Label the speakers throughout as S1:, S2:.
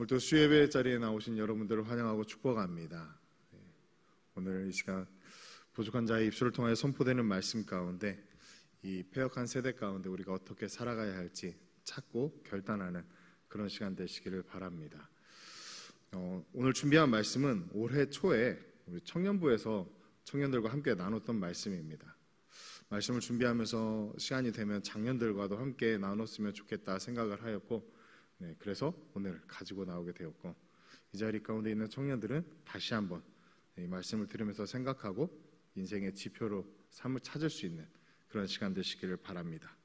S1: 오늘도 수예배 자리에 나오신 여러분들을 환영하고 축복합니다. 오늘 이 시간 부족한 자의 입술을 통하여 선포되는 말씀 가운데 이 패역한 세대 가운데 우리가 어떻게 살아가야 할지 찾고 결단하는 그런 시간 되시기를 바랍니다. 오늘 준비한 말씀은 올해 초에 우리 청년부에서 청년들과 함께 나눴던 말씀입니다. 말씀을 준비하면서 시간이 되면 장년들과도 함께 나눴으면 좋겠다 생각을 하였고, 그래서 오늘 가지고 나오게 되었고, 이 자리 가운데 있는 청년들은 다시 한번 이 말씀을 들으면서 생각하고 인생의 지표로 삶을 찾을 수 있는 그런 시간 되시기를 바랍니다.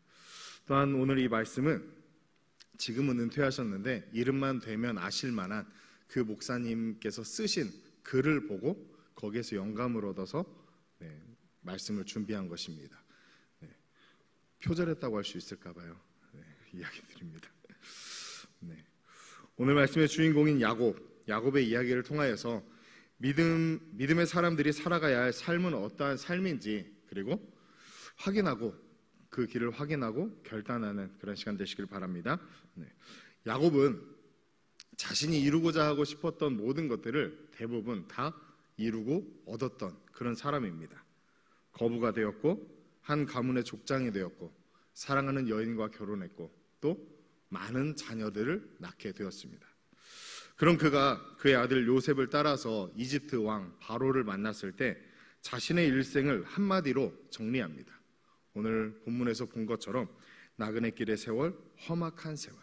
S1: 또한 오늘 이 말씀은 지금은 은퇴하셨는데 이름만 되면 아실 만한 그 목사님께서 쓰신 글을 보고 거기에서 영감을 얻어서 말씀을 준비한 것입니다. 표절했다고 할 수 있을까 봐요. 이야기 드립니다. 오늘 말씀의 주인공인 야곱의 이야기를 통하여서 믿음의 사람들이 살아가야 할 삶은 어떠한 삶인지, 그리고 그 길을 확인하고 결단하는 그런 시간 되시길 바랍니다. 야곱은 자신이 이루고자 하고 싶었던 모든 것들을 대부분 다 이루고 얻었던 그런 사람입니다. 거부가 되었고 한 가문의 족장이 되었고 사랑하는 여인과 결혼했고 또 많은 자녀들을 낳게 되었습니다. 그런 그가 그의 아들 요셉을 따라서 이집트 왕 바로를 만났을 때 자신의 일생을 한마디로 정리합니다. 오늘 본문에서 본 것처럼 나그네 길의 세월, 험악한 세월.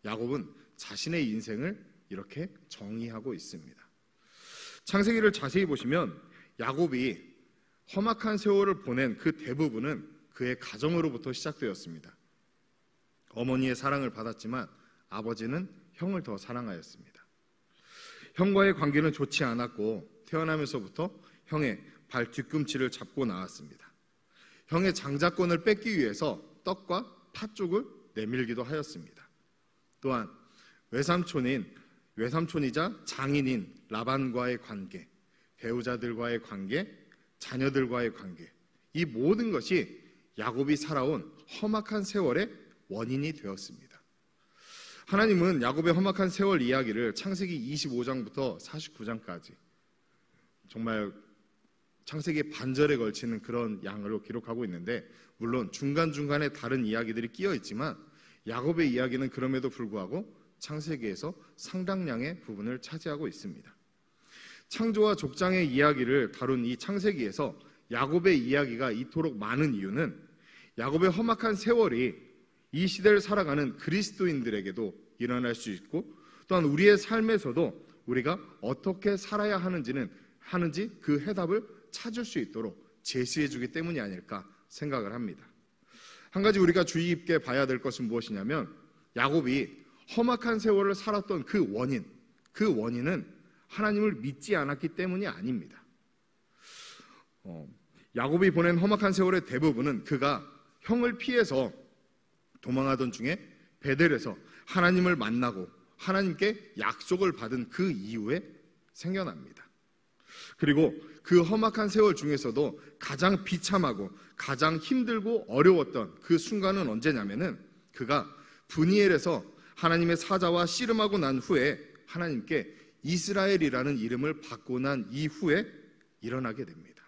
S1: 야곱은 자신의 인생을 이렇게 정의하고 있습니다. 창세기를 자세히 보시면 야곱이 험악한 세월을 보낸 그 대부분은 그의 가정으로부터 시작되었습니다. 어머니의 사랑을 받았지만 아버지는 형을 더 사랑하였습니다. 형과의 관계는 좋지 않았고 태어나면서부터 형의 발 뒤꿈치를 잡고 나왔습니다. 형의 장자권을 뺏기 위해서 떡과 팥죽을 내밀기도 하였습니다. 또한 외삼촌이자 장인인 라반과의 관계, 배우자들과의 관계, 자녀들과의 관계, 이 모든 것이 야곱이 살아온 험악한 세월의 원인이 되었습니다. 하나님은 야곱의 험악한 세월 이야기를 창세기 25장부터 49장까지 정말 창세기의 반절에 걸치는 그런 양으로 기록하고 있는데, 물론 중간중간에 다른 이야기들이 끼어 있지만 야곱의 이야기는 그럼에도 불구하고 창세기에서 상당량의 부분을 차지하고 있습니다. 창조와 족장의 이야기를 다룬 이 창세기에서 야곱의 이야기가 이토록 많은 이유는 야곱의 험악한 세월이 이 시대를 살아가는 그리스도인들에게도 일어날 수 있고, 또한 우리의 삶에서도 우리가 어떻게 살아야 하는지 그 해답을 찾을 수 있도록 제시해 주기 때문이 아닐까 생각을 합니다. 한 가지 우리가 주의 깊게 봐야 될 것은 무엇이냐면, 야곱이 험악한 세월을 살았던 그 원인은 하나님을 믿지 않았기 때문이 아닙니다. 야곱이 보낸 험악한 세월의 대부분은 그가 형을 피해서 도망하던 중에 베델에서 하나님을 만나고 하나님께 약속을 받은 그 이후에 생겨납니다. 그리고 그 험악한 세월 중에서도 가장 비참하고 가장 힘들고 어려웠던 그 순간은 언제냐면은 그가 브니엘에서 하나님의 사자와 씨름하고 난 후에 하나님께 이스라엘이라는 이름을 받고 난 이후에 일어나게 됩니다.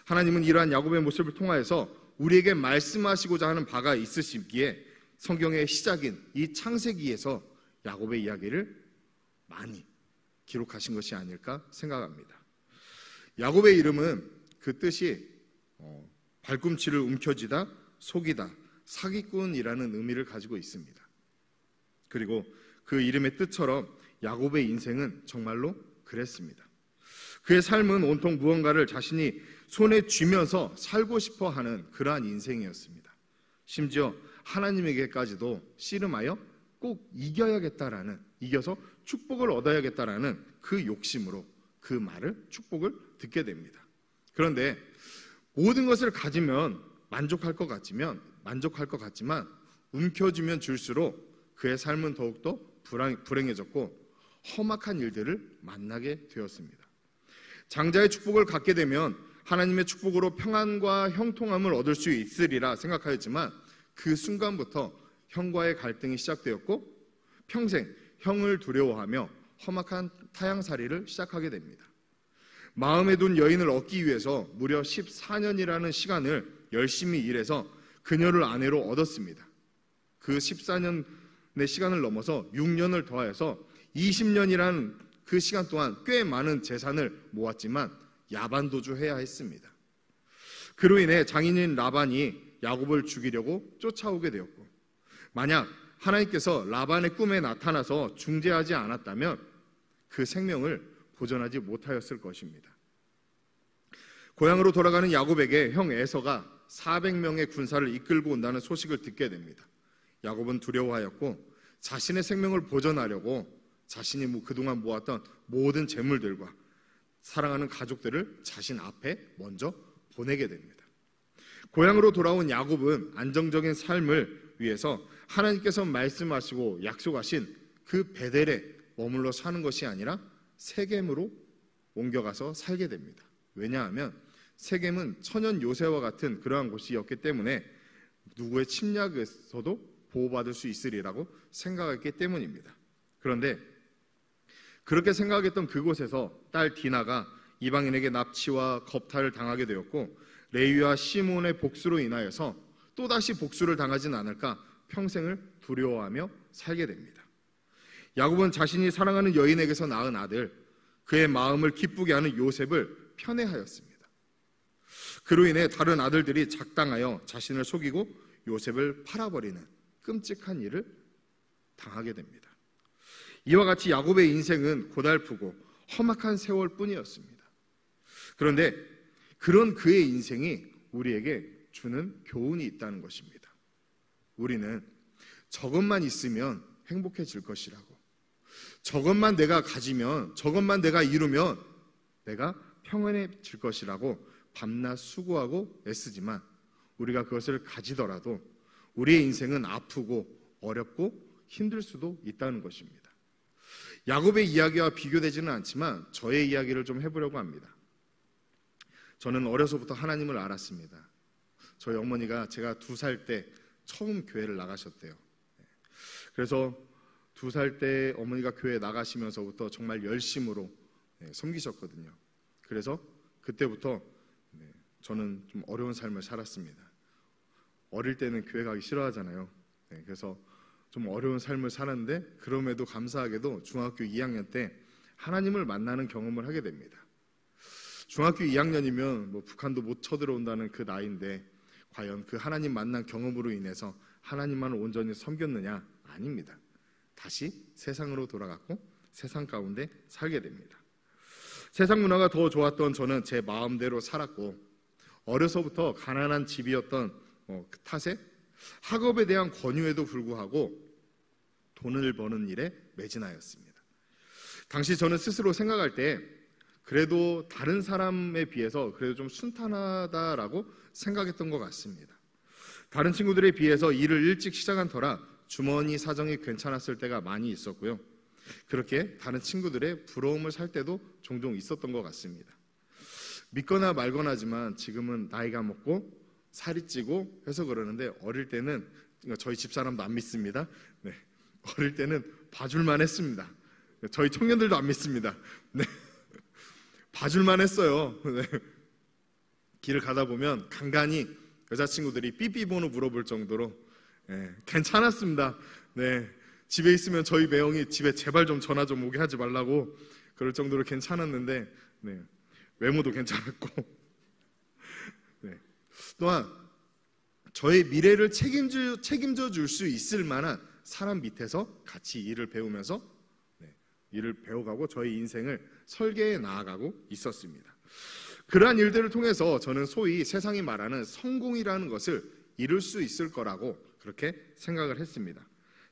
S1: 하나님은 이러한 야곱의 모습을 통하여서 우리에게 말씀하시고자 하는 바가 있으시기에 성경의 시작인 이 창세기에서 야곱의 이야기를 많이 기록하신 것이 아닐까 생각합니다. 야곱의 이름은 그 뜻이 발꿈치를 움켜쥐다, 속이다, 사기꾼이라는 의미를 가지고 있습니다. 그리고 그 이름의 뜻처럼 야곱의 인생은 정말로 그랬습니다. 그의 삶은 온통 무언가를 자신이 손에 쥐면서 살고 싶어 하는 그러한 인생이었습니다. 심지어 하나님에게까지도 씨름하여 꼭 이겨서 축복을 얻어야겠다라는 그 욕심으로 그 축복을 듣게 됩니다. 그런데 모든 것을 가지면 만족할 것 같지만 움켜쥐면 줄수록 그의 삶은 더욱더 불행해졌고 험악한 일들을 만나게 되었습니다. 장자의 축복을 갖게 되면 하나님의 축복으로 평안과 형통함을 얻을 수 있으리라 생각하였지만 그 순간부터 형과의 갈등이 시작되었고 평생 형을 두려워하며 험악한 타향살이를 시작하게 됩니다. 마음에 둔 여인을 얻기 위해서 무려 14년이라는 시간을 열심히 일해서 그녀를 아내로 얻었습니다. 그 14년의 시간을 넘어서 6년을 더하여서 20년이라는 그 시간 동안 꽤 많은 재산을 모았지만 야반도주해야 했습니다. 그로 인해 장인인 라반이 야곱을 죽이려고 쫓아오게 되었고, 만약 하나님께서 라반의 꿈에 나타나서 중재하지 않았다면 그 생명을 보존하지 못하였을 것입니다. 고향으로 돌아가는 야곱에게 형 에서가 400명의 군사를 이끌고 온다는 소식을 듣게 됩니다. 야곱은 두려워하였고 자신의 생명을 보존하려고 자신이 그동안 모았던 모든 재물들과 사랑하는 가족들을 자신 앞에 먼저 보내게 됩니다. 고향으로 돌아온 야곱은 안정적인 삶을 위해서 하나님께서 말씀하시고 약속하신 그 베델에 머물러 사는 것이 아니라 세겜으로 옮겨가서 살게 됩니다. 왜냐하면 세겜은 천연 요새와 같은 그러한 곳이었기 때문에 누구의 침략에서도 보호받을 수 있으리라고 생각했기 때문입니다. 그런데 그렇게 생각했던 그곳에서 딸 디나가 이방인에게 납치와 겁탈을 당하게 되었고, 레위와 시몬의 복수로 인하여서 또다시 복수를 당하지는 않을까 평생을 두려워하며 살게 됩니다. 야곱은 자신이 사랑하는 여인에게서 낳은 아들, 그의 마음을 기쁘게 하는 요셉을 편애하였습니다. 그로 인해 다른 아들들이 작당하여 자신을 속이고 요셉을 팔아버리는 끔찍한 일을 당하게 됩니다. 이와 같이 야곱의 인생은 고달프고 험악한 세월뿐이었습니다. 그런데 그런 그의 인생이 우리에게 주는 교훈이 있다는 것입니다. 우리는 저것만 있으면 행복해질 것이라고, 저것만 내가 가지면, 저것만 내가 이루면 내가 평안해질 것이라고 밤낮 수고하고 애쓰지만, 우리가 그것을 가지더라도 우리의 인생은 아프고 어렵고 힘들 수도 있다는 것입니다. 야곱의 이야기와 비교되지는 않지만 저의 이야기를 좀 해보려고 합니다. 저는 어려서부터 하나님을 알았습니다. 저희 어머니가 제가 2살 때 처음 교회를 나가셨대요. 그래서 2살 때 어머니가 교회 나가시면서부터 정말 열심으로 섬기셨거든요. 그래서 그때부터 저는 좀 어려운 삶을 살았습니다. 어릴 때는 교회 가기 싫어하잖아요. 그래서 좀 어려운 삶을 살았는데, 그럼에도 감사하게도 중학교 2학년 때 하나님을 만나는 경험을 하게 됩니다. 중학교 2학년이면 북한도 못 쳐들어온다는 그 나이인데 과연 그 하나님 만난 경험으로 인해서 하나님만을 온전히 섬겼느냐? 아닙니다. 다시 세상으로 돌아갔고 세상 가운데 살게 됩니다. 세상 문화가 더 좋았던 저는 제 마음대로 살았고, 어려서부터 가난한 집이었던 그 탓에 학업에 대한 권유에도 불구하고 돈을 버는 일에 매진하였습니다. 당시 저는 스스로 생각할 때 그래도 다른 사람에 비해서 그래도 좀 순탄하다라고 생각했던 것 같습니다. 다른 친구들에 비해서 일을 일찍 시작한 터라 주머니 사정이 괜찮았을 때가 많이 있었고요. 그렇게 다른 친구들의 부러움을 살 때도 종종 있었던 것 같습니다. 믿거나 말거나지만 지금은 나이가 먹고 살이 찌고 해서 그러는데, 어릴 때는 저희 집사람도 안 믿습니다. 어릴 때는 봐줄만 했습니다. 저희 청년들도 안 믿습니다. 봐줄만 했어요. 길을 가다 보면 간간히 여자친구들이 삐삐번호 물어볼 정도로 괜찮았습니다. 집에 있으면 저희 매형이 집에 제발 좀 전화 좀 오게 하지 말라고 그럴 정도로 괜찮았는데, 외모도 괜찮았고, 또한 저의 미래를 책임져 줄 수 있을 만한 사람 밑에서 같이 일을 배우면서 일을 배워가고 저희 인생을 설계해 나아가고 있었습니다. 그러한 일들을 통해서 저는 소위 세상이 말하는 성공이라는 것을 이룰 수 있을 거라고 그렇게 생각을 했습니다.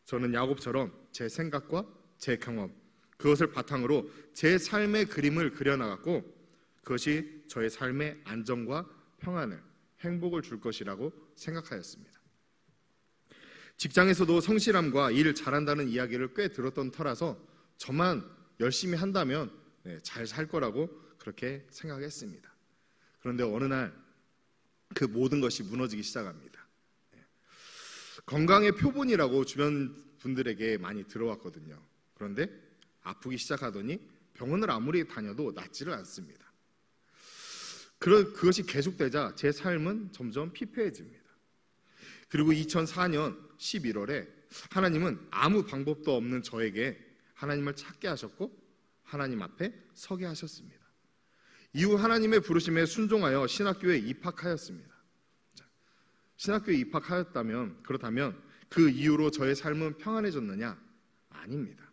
S1: 저는 야곱처럼 제 생각과 제 경험, 그것을 바탕으로 제 삶의 그림을 그려나갔고, 그것이 저의 삶의 안정과 평안을, 행복을 줄 것이라고 생각하였습니다. 직장에서도 성실함과 일 잘한다는 이야기를 꽤 들었던 터라서 저만 열심히 한다면 잘 살 거라고 그렇게 생각했습니다. 그런데 어느 날 그 모든 것이 무너지기 시작합니다. 건강의 표본이라고 주변 분들에게 많이 들어왔거든요. 그런데 아프기 시작하더니 병원을 아무리 다녀도 낫지를 않습니다. 그것이 계속되자 제 삶은 점점 피폐해집니다. 그리고 2004년 11월에 하나님은 아무 방법도 없는 저에게 하나님을 찾게 하셨고 하나님 앞에 서게 하셨습니다. 이후 하나님의 부르심에 순종하여 신학교에 입학하였습니다. 신학교에 그렇다면 그 이후로 저의 삶은 평안해졌느냐? 아닙니다.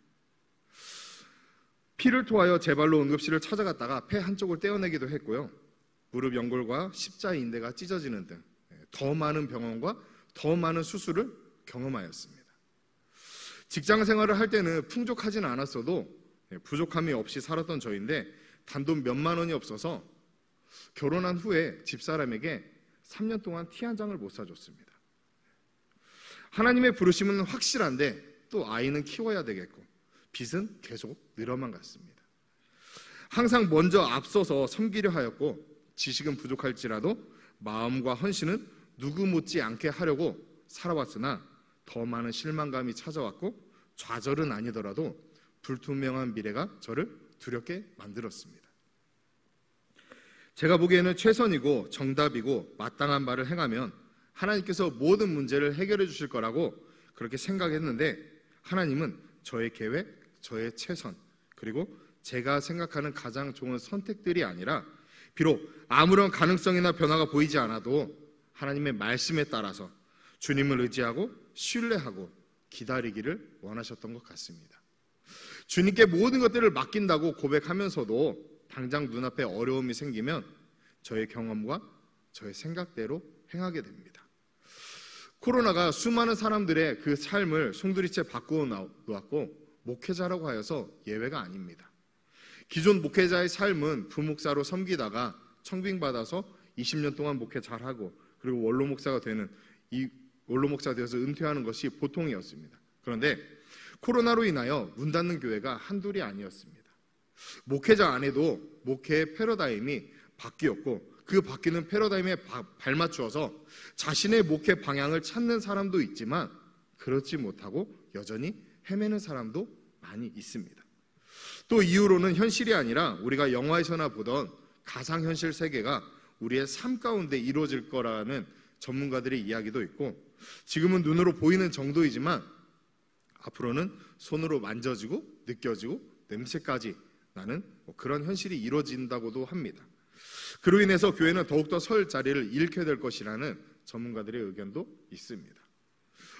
S1: 피를 토하여 제 발로 응급실을 찾아갔다가 폐 한쪽을 떼어내기도 했고요. 무릎 연골과 십자 인대가 찢어지는 등 더 많은 병원과 더 많은 수술을 경험하였습니다. 직장 생활을 할 때는 풍족하지는 않았어도 부족함이 없이 살았던 저인데 단돈 몇만 원이 없어서 결혼한 후에 집사람에게 3년 동안 티 한 장을 못 사줬습니다. 하나님의 부르심은 확실한데 또 아이는 키워야 되겠고 빚은 계속 늘어만 갔습니다. 항상 먼저 앞서서 섬기려 하였고 지식은 부족할지라도 마음과 헌신은 누구 못지 않게 하려고 살아왔으나 더 많은 실망감이 찾아왔고 좌절은 아니더라도 불투명한 미래가 저를 두렵게 만들었습니다. 제가 보기에는 최선이고 정답이고 마땅한 말을 행하면 하나님께서 모든 문제를 해결해 주실 거라고 그렇게 생각했는데 하나님은 저의 계획, 저의 최선, 그리고 제가 생각하는 가장 좋은 선택들이 아니라 비록 아무런 가능성이나 변화가 보이지 않아도 하나님의 말씀에 따라서 주님을 의지하고 신뢰하고 기다리기를 원하셨던 것 같습니다. 주님께 모든 것들을 맡긴다고 고백하면서도 당장 눈앞에 어려움이 생기면 저의 경험과 저의 생각대로 행하게 됩니다. 코로나가 수많은 사람들의 그 삶을 송두리째 바꾸어 놓았고 목회자라고 하여서 예외가 아닙니다. 기존 목회자의 삶은 부목사로 섬기다가 청빙받아서 20년 동안 목회 잘하고 그리고 원로 목사가 되어서 은퇴하는 것이 보통이었습니다. 그런데 코로나로 인하여 문 닫는 교회가 한둘이 아니었습니다. 목회자 안에도 목회의 패러다임이 바뀌었고 그 바뀌는 패러다임에 발맞추어서 자신의 목회 방향을 찾는 사람도 있지만 그렇지 못하고 여전히 헤매는 사람도 많이 있습니다. 또 이후로는 현실이 아니라 우리가 영화에서나 보던 가상현실 세계가 우리의 삶 가운데 이루어질 거라는 전문가들의 이야기도 있고 지금은 눈으로 보이는 정도이지만 앞으로는 손으로 만져지고 느껴지고 냄새까지 나는 그런 현실이 이루어진다고도 합니다. 그로 인해서 교회는 더욱더 설 자리를 잃게 될 것이라는 전문가들의 의견도 있습니다.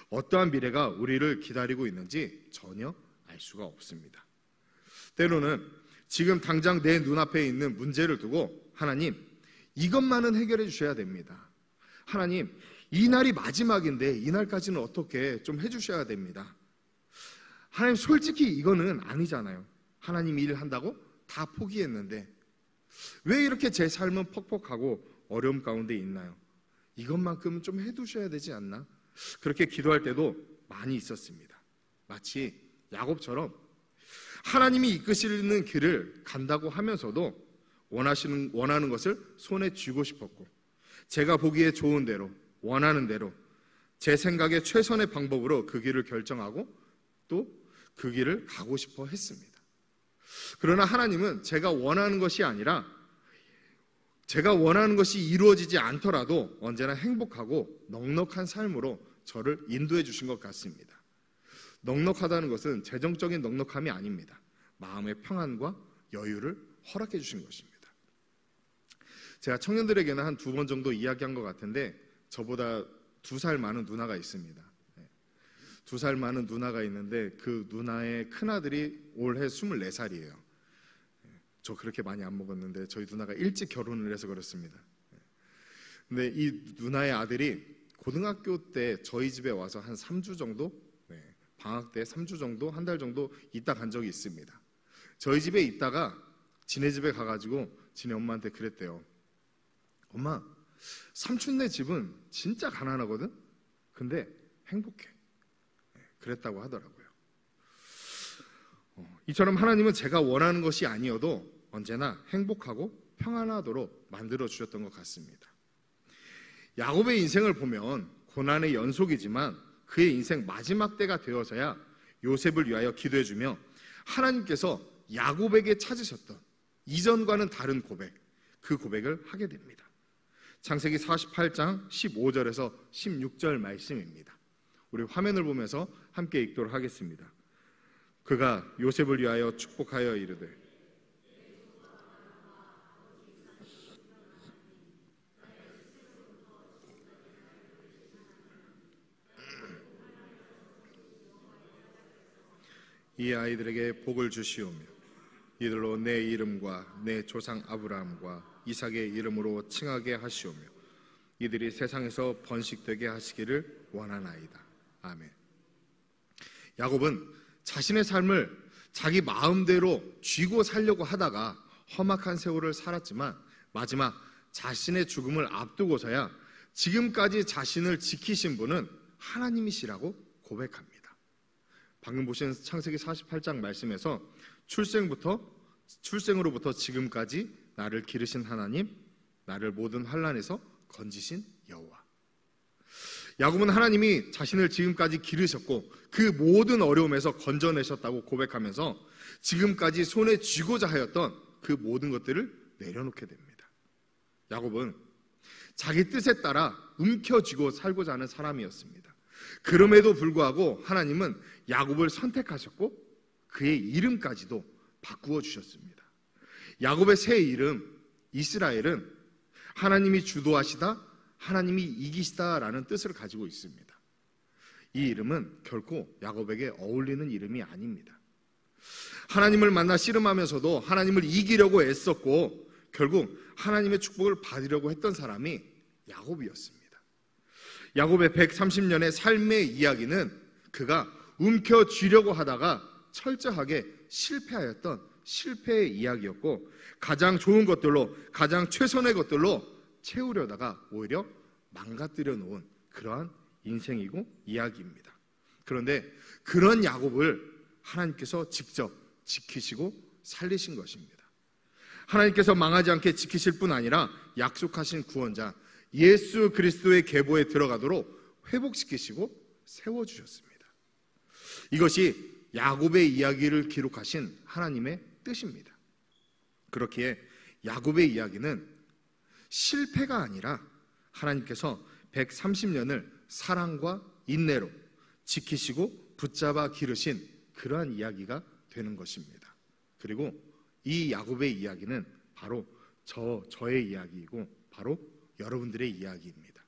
S1: 어떠한 미래가 우리를 기다리고 있는지 전혀 알 수가 없습니다. 때로는 지금 당장 내 눈앞에 있는 문제를 두고 하나님 이것만은 해결해 주셔야 됩니다. 하나님 이 날이 마지막인데 이 날까지는 어떻게 좀 해주셔야 됩니다. 하나님 솔직히 이거는 아니잖아요. 하나님 일한다고 다 포기했는데 왜 이렇게 제 삶은 퍽퍽하고 어려움 가운데 있나요? 이것만큼은 좀 해두셔야 되지 않나? 그렇게 기도할 때도 많이 있었습니다. 마치 야곱처럼 하나님이 이끄시는 길을 간다고 하면서도 원하는 것을 손에 쥐고 싶었고 제가 보기에 좋은 대로 원하는 대로 제 생각에 최선의 방법으로 그 길을 결정하고 또 그 길을 가고 싶어 했습니다. 그러나 하나님은 제가 원하는 것이 아니라 제가 원하는 것이 이루어지지 않더라도 언제나 행복하고 넉넉한 삶으로 저를 인도해 주신 것 같습니다. 넉넉하다는 것은 재정적인 넉넉함이 아닙니다. 마음의 평안과 여유를 허락해 주신 것입니다. 제가 청년들에게는 한 2번 정도 이야기한 것 같은데 저보다 2살 많은 누나가 있습니다. 2살 많은 누나가 있는데 그 누나의 큰아들이 올해 24살이에요. 저 그렇게 많이 안 먹었는데 저희 누나가 일찍 결혼을 해서 그렇습니다. 근데 이 누나의 아들이 고등학교 때 저희 집에 와서 한 3주 정도 방학 때 3주 정도 한 달 정도 있다 간 적이 있습니다. 저희 집에 있다가 지네 집에 가가지고 지네 엄마한테 그랬대요. 엄마 삼촌네 집은 진짜 가난하거든? 근데 행복해. 그랬다고 하더라고요. 이처럼 하나님은 제가 원하는 것이 아니어도 언제나 행복하고 평안하도록 만들어 주셨던 것 같습니다. 야곱의 인생을 보면 고난의 연속이지만 그의 인생 마지막 때가 되어서야 요셉을 위하여 기도해주며 하나님께서 야곱에게 찾으셨던 이전과는 다른 고백, 그 고백을 하게 됩니다. 창세기 48장 15절에서 16절 말씀입니다. 우리 화면을 보면서 함께 읽도록 하겠습니다. 그가 요셉을 위하여 축복하여 이르되 이 아이들에게 복을 주시오며 이들로 내 이름과 내 조상 아브라함과 이삭의 이름으로 칭하게 하시오며 이들이 세상에서 번식되게 하시기를 원하나이다. 아멘. 야곱은 자신의 삶을 자기 마음대로 쥐고 살려고 하다가 험악한 세월을 살았지만 마지막 자신의 죽음을 앞두고서야 지금까지 자신을 지키신 분은 하나님이시라고 고백합니다. 방금 보신 창세기 48장 말씀에서 출생으로부터 지금까지 나를 기르신 하나님, 나를 모든 환난에서 건지신 여호와. 야곱은 하나님이 자신을 지금까지 기르셨고 그 모든 어려움에서 건져내셨다고 고백하면서 지금까지 손에 쥐고자 하였던 그 모든 것들을 내려놓게 됩니다. 야곱은 자기 뜻에 따라 움켜쥐고 살고자 하는 사람이었습니다. 그럼에도 불구하고 하나님은 야곱을 선택하셨고 그의 이름까지도 바꾸어 주셨습니다. 야곱의 새 이름 이스라엘은 하나님이 주도하시다, 하나님이 이기시다라는 뜻을 가지고 있습니다. 이 이름은 결코 야곱에게 어울리는 이름이 아닙니다. 하나님을 만나 씨름하면서도 하나님을 이기려고 애썼고 결국 하나님의 축복을 받으려고 했던 사람이 야곱이었습니다. 야곱의 130년의 삶의 이야기는 그가 움켜쥐려고 하다가 철저하게 실패하였던 실패의 이야기였고 가장 좋은 것들로, 가장 최선의 것들로 채우려다가 오히려 망가뜨려 놓은 그러한 인생이고 이야기입니다. 그런데 그런 야곱을 하나님께서 직접 지키시고 살리신 것입니다. 하나님께서 망하지 않게 지키실 뿐 아니라 약속하신 구원자 예수 그리스도의 계보에 들어가도록 회복시키시고 세워주셨습니다. 이것이 야곱의 이야기를 기록하신 하나님의 뜻입니다. 그렇기에 야곱의 이야기는 실패가 아니라 하나님께서 130년을 사랑과 인내로 지키시고 붙잡아 기르신 그러한 이야기가 되는 것입니다. 그리고 이 야곱의 이야기는 바로 저의 이야기이고 바로 여러분들의 이야기입니다.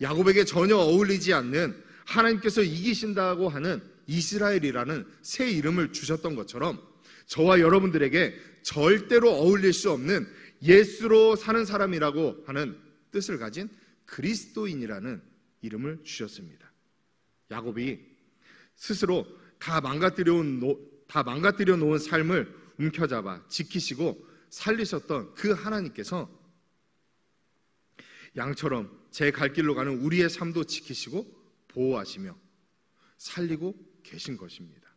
S1: 야곱에게 전혀 어울리지 않는 하나님께서 이기신다고 하는 이스라엘이라는 새 이름을 주셨던 것처럼 저와 여러분들에게 절대로 어울릴 수 없는 예수로 사는 사람이라고 하는 뜻을 가진 그리스도인이라는 이름을 주셨습니다. 야곱이 스스로 다 망가뜨려 놓은 삶을 움켜잡아 지키시고 살리셨던 그 하나님께서 양처럼 제 갈 길로 가는 우리의 삶도 지키시고 보호하시며 살리고 계신 것입니다.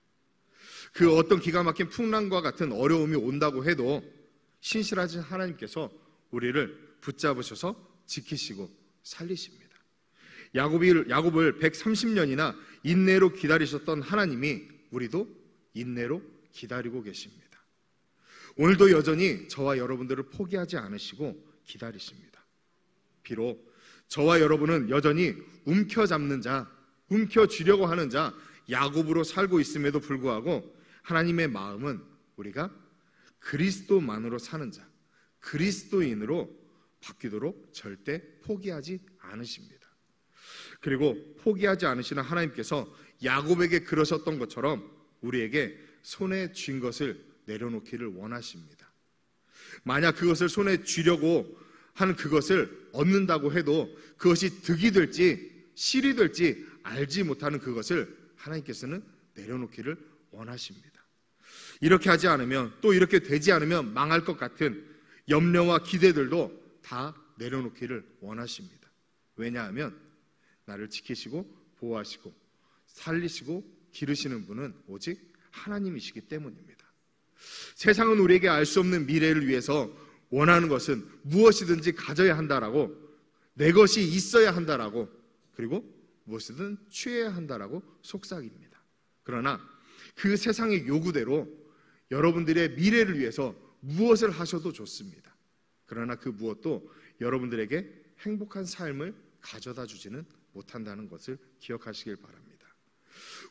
S1: 그 어떤 기가 막힌 풍랑과 같은 어려움이 온다고 해도 신실하신 하나님께서 우리를 붙잡으셔서 지키시고 살리십니다. 야곱을 130년이나 인내로 기다리셨던 하나님이 우리도 인내로 기다리고 계십니다. 오늘도 여전히 저와 여러분들을 포기하지 않으시고 기다리십니다. 비록 저와 여러분은 여전히 움켜잡는 자, 움켜쥐려고 하는 자 야곱으로 살고 있음에도 불구하고 하나님의 마음은 우리가 그리스도만으로 사는 자, 그리스도인으로 바뀌도록 절대 포기하지 않으십니다. 그리고 포기하지 않으시는 하나님께서 야곱에게 그러셨던 것처럼 우리에게 손에 쥔 것을 내려놓기를 원하십니다. 만약 그것을 손에 쥐려고 하는 그것을 얻는다고 해도 그것이 득이 될지 실이 될지 알지 못하는 그것을 하나님께서는 내려놓기를 원하십니다. 이렇게 하지 않으면, 또 이렇게 되지 않으면 망할 것 같은 염려와 기대들도 다 내려놓기를 원하십니다. 왜냐하면 나를 지키시고 보호하시고 살리시고 기르시는 분은 오직 하나님이시기 때문입니다. 세상은 우리에게 알 수 없는 미래를 위해서 원하는 것은 무엇이든지 가져야 한다라고, 내 것이 있어야 한다라고, 그리고 무엇이든 취해야 한다라고 속삭입니다. 그러나 그 세상의 요구대로 여러분들의 미래를 위해서 무엇을 하셔도 좋습니다. 그러나 그 무엇도 여러분들에게 행복한 삶을 가져다 주지는 못한다는 것을 기억하시길 바랍니다.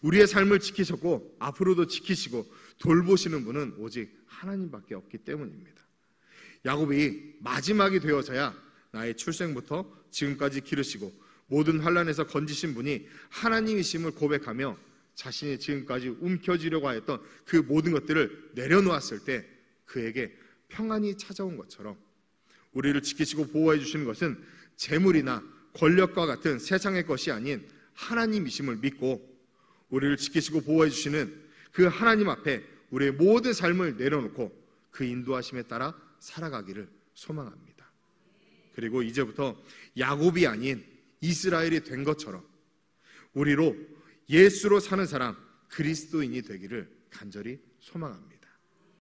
S1: 우리의 삶을 지키셨고 앞으로도 지키시고 돌보시는 분은 오직 하나님밖에 없기 때문입니다. 야곱이 마지막이 되어서야 나의 출생부터 지금까지 기르시고 모든 환난에서 건지신 분이 하나님이심을 고백하며 자신이 지금까지 움켜쥐려고 하였던 그 모든 것들을 내려놓았을 때 그에게 평안이 찾아온 것처럼 우리를 지키시고 보호해 주시는 것은 재물이나 권력과 같은 세상의 것이 아닌 하나님이심을 믿고 우리를 지키시고 보호해 주시는 그 하나님 앞에 우리의 모든 삶을 내려놓고 그 인도하심에 따라 살아가기를 소망합니다. 그리고 이제부터 야곱이 아닌 이스라엘이 된 것처럼 우리로 예수로 사는 사람 그리스도인이 되기를 간절히 소망합니다.